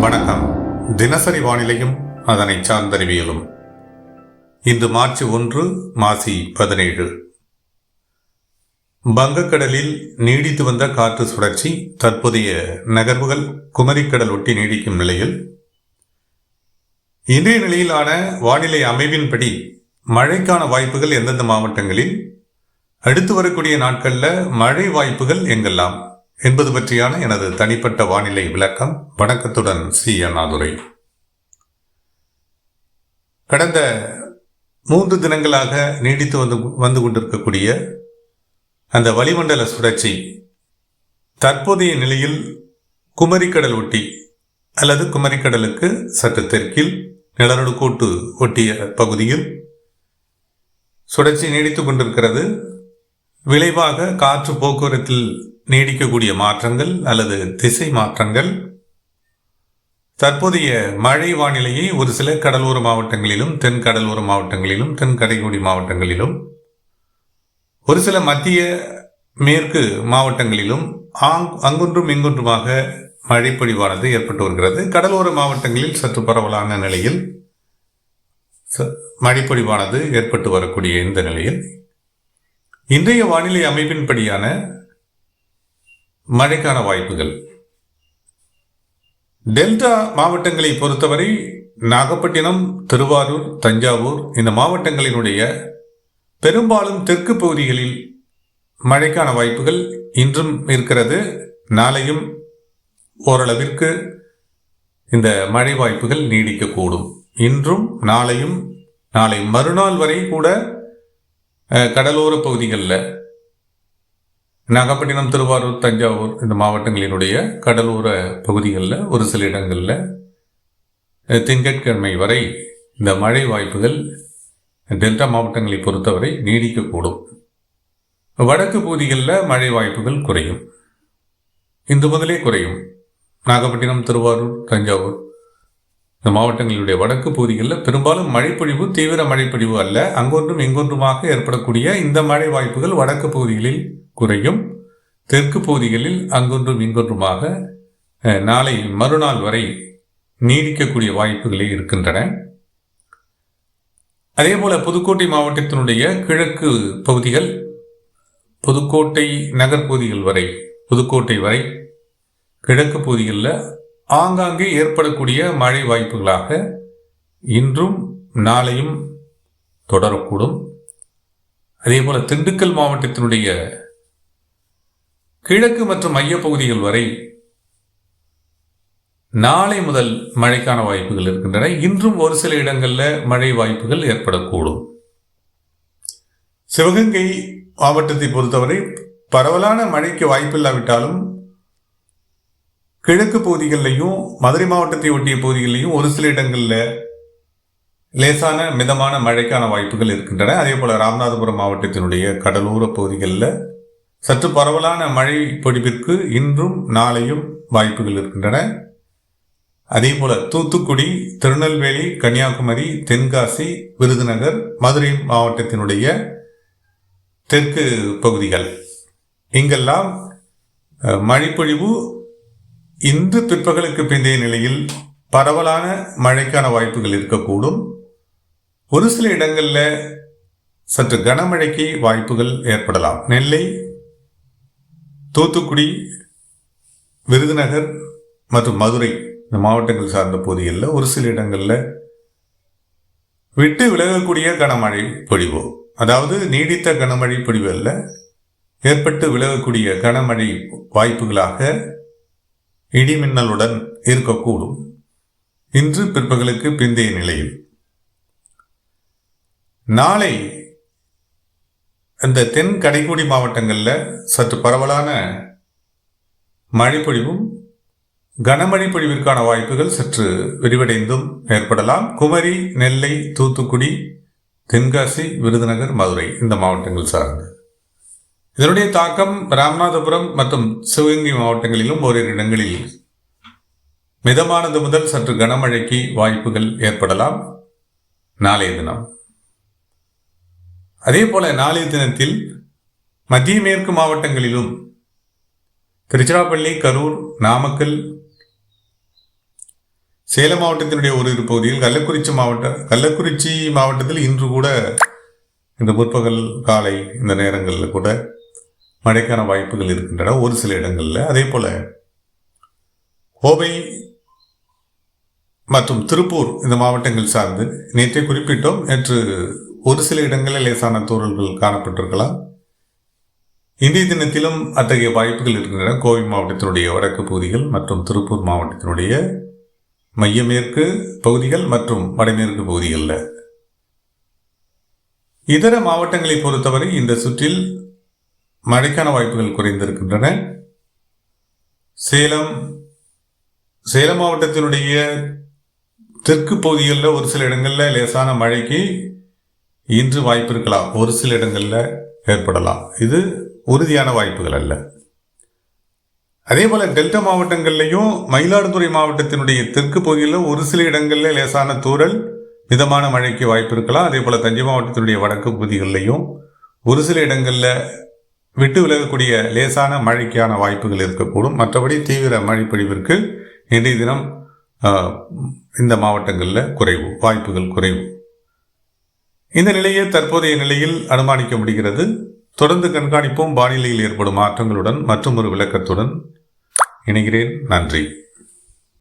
வணக்கம். தினசரி வானிலையும் அதனை சார்ந்தறிவியலும். இன்று மார்ச் 1 மாசி 17. வங்கக்கடலில் நீடித்து வந்த காற்று சுழற்சி தற்போதைய நகர்வுகள் குமரிக்கடல் ஒட்டி நீடிக்கும் நிலையில் இன்றைய நிலையிலான வானிலை அமைவின்படி மழைக்கான வாய்ப்புகள் எந்தெந்த மாவட்டங்களில், அடுத்து வரக்கூடிய நாட்களில் மழை வாய்ப்புகள் எங்கெல்லாம் என்பது பற்றியான எனது தனிப்பட்ட வானிலை விளக்கம். வணக்கத்துடன் சி. அண்ணாதுரை. கடந்த 3 தினங்களாக நீடித்து வந்து கொண்டிருக்கக்கூடிய அந்த வளிமண்டல சுழற்சி தற்போதைய நிலையில் குமரிக்கடல் ஒட்டி அல்லது குமரிக்கடலுக்கு சற்று தெற்கில் நிலநடுக்கோட்டு ஒட்டிய பகுதியில் சுழற்சி நீடித்துக் கொண்டிருக்கிறது. விளைவாக காற்று போக்குவரத்தில் நீடிக்கக்கூடிய மாற்றங்கள் அல்லது திசை மாற்றங்கள் தற்போதைய மழை வானிலையை ஒரு சில கடலோர மாவட்டங்களிலும், தென் கடலோர மாவட்டங்களிலும், தென் கடைக்கோடி மாவட்டங்களிலும், ஒரு சில மத்திய மேற்கு மாவட்டங்களிலும் அங்கொன்றும் இங்கொன்றுமாக மழைப்பொழிவானது ஏற்பட்டு வருகிறது. கடலோர மாவட்டங்களில் சற்று பரவலான நிலையில் மழைப்பொழிவானது ஏற்பட்டு வரக்கூடிய இந்த நிலையில் இன்றைய வானிலை அமைப்பின்படியான மழைக்கான வாய்ப்புகள் டெல்டா மாவட்டங்களை பொறுத்தவரை நாகப்பட்டினம், திருவாரூர், தஞ்சாவூர் இந்த மாவட்டங்களினுடைய பெரும்பாலும் தெற்கு பகுதிகளில் மழைக்கான வாய்ப்புகள் இன்றும் இருக்கிறது. நாளையும் ஓரளவிற்கு இந்த மழை வாய்ப்புகள் நீடிக்கக்கூடும். இன்றும் நாளையும், நாளை மறுநாள் வரை கூட கடலோர பகுதிகளில் நாகப்பட்டினம், திருவாரூர், தஞ்சாவூர் இந்த மாவட்டங்களினுடைய கடலோர பகுதிகளில் ஒரு சில இடங்களில் திங்கட்கிழமை வரை இந்த மழை வாய்ப்புகள் டெல்டா மாவட்டங்களை பொறுத்தவரை நீடிக்கக்கூடும். வடக்கு பகுதிகளில் மழை வாய்ப்புகள் குறையும். இன்று முதலே குறையும். நாகப்பட்டினம், திருவாரூர், தஞ்சாவூர் இந்த மாவட்டங்களுடைய வடக்கு பகுதிகளில் பெரும்பாலும் மழைப்பொழிவு தீவிர மழைப்பொழிவு அல்ல, அங்கொன்றும் இங்கொன்றுமாக ஏற்படக்கூடிய இந்த மழை வாய்ப்புகள் வடக்கு பகுதிகளில் குறையும். தெற்கு பகுதிகளில் அங்கொன்றும் இங்கொன்றுமாக நாளை மறுநாள் வரை நீடிக்கக்கூடிய வாய்ப்புகளே இருக்கின்றன. அதே போல புதுக்கோட்டை மாவட்டத்தினுடைய கிழக்கு பகுதிகள், புதுக்கோட்டை நகர்பகுதிகள் வரை, புதுக்கோட்டை வரை கிழக்கு பகுதிகளில் ஆங்காங்கே ஏற்படக்கூடிய மழை வாய்ப்புகளாக இன்றும் நாளையும் தொடரக்கூடும். அதே போல திண்டுக்கல் மாவட்டத்தினுடைய கிழக்கு மற்றும் மைய பகுதிகள் வரை நாளை முதல் மழைக்கான வாய்ப்புகள் இருக்கின்றன. இன்றும் ஒரு சில இடங்களில் மழை வாய்ப்புகள் ஏற்படக்கூடும். சிவகங்கை மாவட்டத்தை பொறுத்தவரை பரவலான மழைக்கு வாய்ப்பில்லாவிட்டாலும் கிழக்கு பகுதிகளிலையும் மதுரை மாவட்டத்தை ஒட்டிய பகுதிகளிலையும் ஒரு சில இடங்களில் லேசான மிதமான மழைக்கான வாய்ப்புகள் இருக்கின்றன. அதே போல ராமநாதபுரம் மாவட்டத்தினுடைய கடலோர பகுதிகளில் சற்று பரவலான மழை பொழிவிற்கு இன்றும் நாளையும் வாய்ப்புகள் இருக்கின்றன. அதே போல தூத்துக்குடி, திருநெல்வேலி, கன்னியாகுமரி, தென்காசி, விருதுநகர், மதுரை மாவட்டத்தினுடைய தெற்கு பகுதிகள் இங்கெல்லாம் மழைப்பொழிவு இன்று பிற்பகலுக்கு பிந்தைய நிலையில் பரவலான மழைக்கான வாய்ப்புகள் இருக்கக்கூடும். ஒரு சில இடங்களில் சற்று கனமழைக்கு வாய்ப்புகள் ஏற்படலாம். நெல்லை, தூத்துக்குடி, விருதுநகர் மற்றும் மதுரை இந்த மாவட்டங்கள் சார்ந்த பகுதிகளில் ஒரு சில இடங்களில் விட்டு விலகக்கூடிய கனமழை பொழிவு, அதாவது நீடித்த கனமழை பொழிவு அல்ல, ஏற்பட்டு விலகக்கூடிய கனமழை வாய்ப்புகளாக இடிமின்னலுடன் இருக்கக்கூடும் இன்று பிற்பகலுக்கு பிந்தைய நிலையில். நாளை அந்த தென் கடைக்கோடி மாவட்டங்களில் சற்று பரவலான மழைப்பொழிவும் கனமழை பொழிவிற்கான வாய்ப்புகள் சற்று விரிவடைந்தும் ஏற்படலாம். குமரி, நெல்லை, தூத்துக்குடி, தென்காசி, விருதுநகர், மதுரை இந்த மாவட்டங்கள் சார்ந்து இதனுடைய தாக்கம் ராமநாதபுரம் மற்றும் சிவகங்கை மாவட்டங்களிலும் ஓரிரு இடங்களில் மிதமானது முதல் சற்று கனமழைக்கு வாய்ப்புகள் ஏற்படலாம் நாளைய தினம். அதே போல நாளைய தினத்தில் மத்திய மேற்கு மாவட்டங்களிலும் திருச்சிராப்பள்ளி, கரூர், நாமக்கல், சேலம் மாவட்டத்தினுடைய ஓரிரு பகுதியில் கள்ளக்குறிச்சி மாவட்டத்தில் இன்று கூட இந்த முற்பகல் காலை இந்த நேரங்களில் கூட மழைக்கான வாய்ப்புகள் இருக்கின்றன ஒரு சில இடங்களில். அதே போல கோவை மற்றும் திருப்பூர் இந்த மாவட்டங்கள் சார்ந்து நேற்றே குறிப்பிட்டோம், நேற்று ஒரு சில இடங்களில் லேசான தூறல்கள் காணப்பட்டிருக்கலாம். இன்றைய தினத்திலும் அத்தகைய வாய்ப்புகள் இருக்கின்றன. கோவை மாவட்டத்தினுடைய வடக்கு பகுதிகள் மற்றும் திருப்பூர் மாவட்டத்தினுடைய மையமேற்கு பகுதிகள் மற்றும் வடமேற்கு பகுதிகளில். இதர மாவட்டங்களை பொறுத்தவரை இந்த சுற்றில் மழைக்கான வாய்ப்புகள் குறைந்திருக்கின்றன. சேலம் மாவட்டத்தினுடைய தெற்கு பகுதிகளில் ஒரு சில இடங்களில் லேசான மழைக்கு இன்று வாய்ப்பு இருக்கலாம், ஒரு சில இடங்களில் ஏற்படலாம். இது உறுதியான வாய்ப்புகள் அல்ல. அதே போல டெல்டா மாவட்டங்கள்லையும் மயிலாடுதுறை மாவட்டத்தினுடைய தெற்கு பகுதியில் ஒரு சில இடங்களில் லேசான தூறல் மிதமான மழைக்கு வாய்ப்பு இருக்கலாம். அதே போல தஞ்சை மாவட்டத்தினுடைய வடக்கு பகுதிகளிலையும் ஒரு சில இடங்களில் விட்டு விலகக்கூடிய லேசான மழைக்கான வாய்ப்புகள் இருக்கக்கூடும். மற்றபடி தீவிர மழைப்பொழிவிற்கு இன்றைய தினம் இந்த மாவட்டங்களில் வாய்ப்புகள் குறைவு. இந்த நிலையை தற்போதைய நிலையில் அனுமானிக்க முடிகிறது. தொடர்ந்து கண்காணிப்போம். வானிலையில் ஏற்படும் மாற்றங்களுடன் மற்றும் ஒரு விளக்கத்துடன் இணைகிறேன். நன்றி.